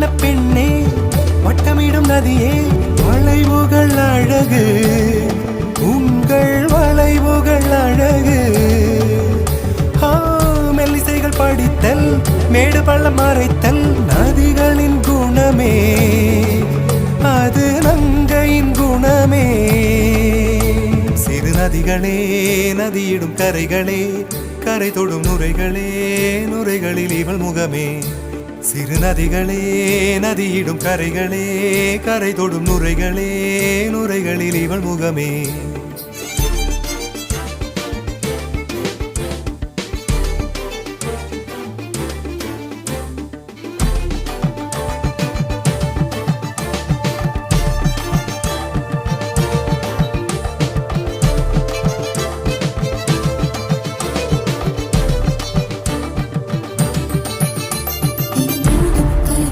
வண்ண பெண்ணே வட்டமிடும் நதியே வளைவுகள் அழகு உங்கள் வளைவுகள் அழகு மெல்லிசைகள் படித்தல் மேடு பள்ளம் மறைத்தல் நதிகளின் குணமே அது நங்கையின் குணமே சிறு நதிகளே நதியிடும் கரைகளே கரை தொடும் நுரைகளே நுரைகளில் இவள் முகமே சிறு நதிகளே நதியிடும் கரைகளே கரை தொடும் நுரைகளே நுரைகளில் இவள் முகமே